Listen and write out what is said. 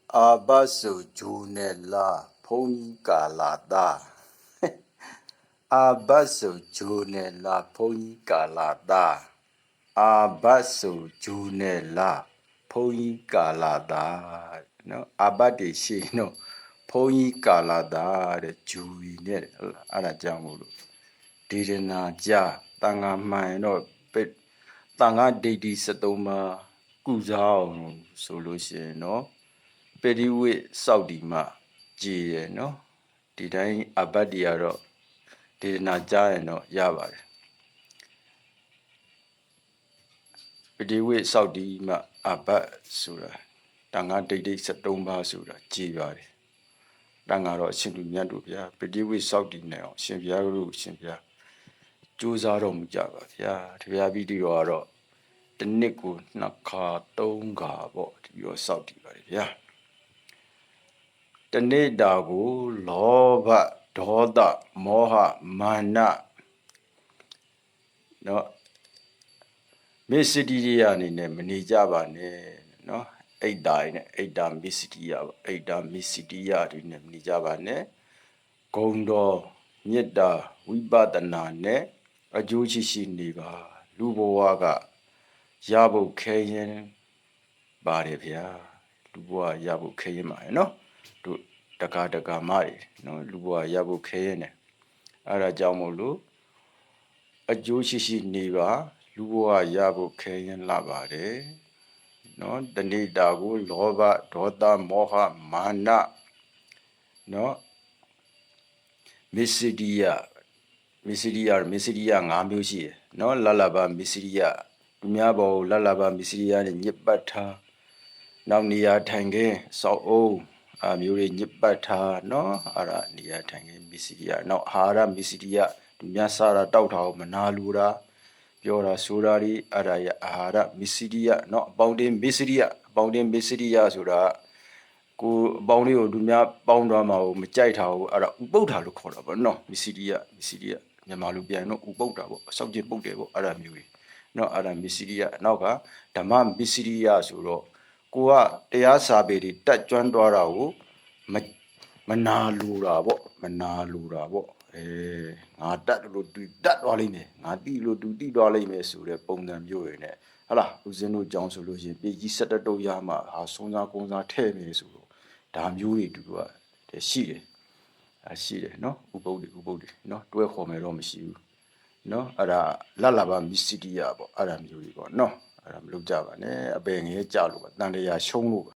阿巴手就那拉碰一嘎拉达，阿巴手就那拉碰一嘎拉达，阿巴手就那拉碰一嘎拉达，no 阿巴的是 no 碰一嘎拉达的就一呢，阿拉讲么咯，敌人那家当俺买 no 被当俺弟弟是多嘛，古早说路线 no。ပေဒီဝိစောက်ဒီမှကြည်ရယ်နော်ဒီတိုင်းအဘတ်ဒီကတော့ဒေသနာကြားရင်တော့ရပါတယ်ပေဒီဝိစောက်ဒီမှအဘတ်ဆိုတာတန်ခါဒိတ်ဒိတ်73ပါးဆိုတာကြည်ပါတယ်တန်ခါတော့အရှင်လူမြတ်တို့ဗျာပေဒီဝိစောက်ဒီနဲ့အောင်ရှင်ဘုရားတို့ရှင်ဘုရားကြိုးစားတော်မူကြပါဗျာဒီဗျာပြီးဒီတော့ကတော့တစ်နှစ်ကို2ခါ3ခါပေါ့ဒီရောစောက်ဒီပါတယ်ဗျာတနေ့တာကိုလောဘဒေါသမောဟမာနเนาะမစ္စတိရိယအနေနဲ့မနေကြပါနဲ့เนาะအိတ်တာနဲ့အိတ်တာမစ္စတိယအိတ်တာမစ္စတိယတွေနဲ့မနေကြပါနဲ့ဂုံတော်မေတ္တာဝိပဿနာနဲ့အကျိုးရှိနေပါလူဘဝကရဖို့ခဲရင်ပါတယ်ဗျာလူဘဝရဖို့ခဲရင်ပါတယ်เนาะတို့တကာမတွေနော်လူဘဝရဖို့ခဲရနေအဲ့ဒါကြောင့်မို့လို့အကျိုးရှိနေပါလူဘဝရဖို့ခဲရင်လာပါတယ်နော်တဏိတာကိုလောဘဒေါသမောဟမာနနော်မစ္စရိယ5မျိုးရှိတယ်နော်လလဘမစ္စရိယသူများဘောလလဘမစ္စရိယနဲ့ညစ်ပတ်ထားနောက်နေရာထိုင်ခင်းစောက်အောင်အမျိုးတွေညစ်ပတ်ထားနော်အဲ့ဒါနေရာထိုင်ခင်းမစ္စရိယနောက်အာဟာရမစ္စရိယသူများစားတာတောက်တာကိုမနာလိုတာပြောတာဆိုတာဒီအဲ့ဒါရအာဟာရမစ္စရိယနော်အပေါင်းတင်မစ္စရိယဆိုတာကိုအပေါင်းလေးကိုသူများပေါင်းသွားမှာကိုမကြိုက်တာကိုအဲ့ဒါဥပုဒ္ဓလို့ခေါ်တာပေါ့နော်မစ္စရိယမြန်မာလိုပြန်တော့ဥပုဒ္ဓပေါ့အစောက်ကျပုတ်တယ်ပေါ့အဲ့ဒါမျိုးကြီးနော်အဲ့ဒါမစ္စရိယနောက်ကဓမ္မမစ္စရိယဆိုတော့ကိုကတရားစာပေတွေတက်ကျွမ်းသွားတာကိုမနာလိုတာပေါ့ငါတတ်လို့သူတတ်သွားလိမ့်မယ်ငါတိလို့သူတိသွားလိမ့်မယ်ဆိုတဲ့ပုံစံမျိုးရယ်နဲ့ဟလာဦးဇင်းတို့ကြောင်းဆိုလို့ရှိရင်ပြည်ကြီး17တုပ်ရမှာဟာဆုံးစားကုန်းစားထဲ့မယ်ဆိုတော့ဒါမျိုးတွေသူကရှိတယ်နော်ဥပုဒ်တွေနော်တွဲခေါ်မယ်တော့မရှိဘူးနော်အဲ့ဒါလလဘမစ္စတိယပေါ့အဲ့ဒါမျိုးတွေပေါ့နော်အဲ့ဒါမလုပ်ကြပါနဲ့အပယ်ငယ်ကြလို့ပါတန်တရားရှုံးလို့ပါ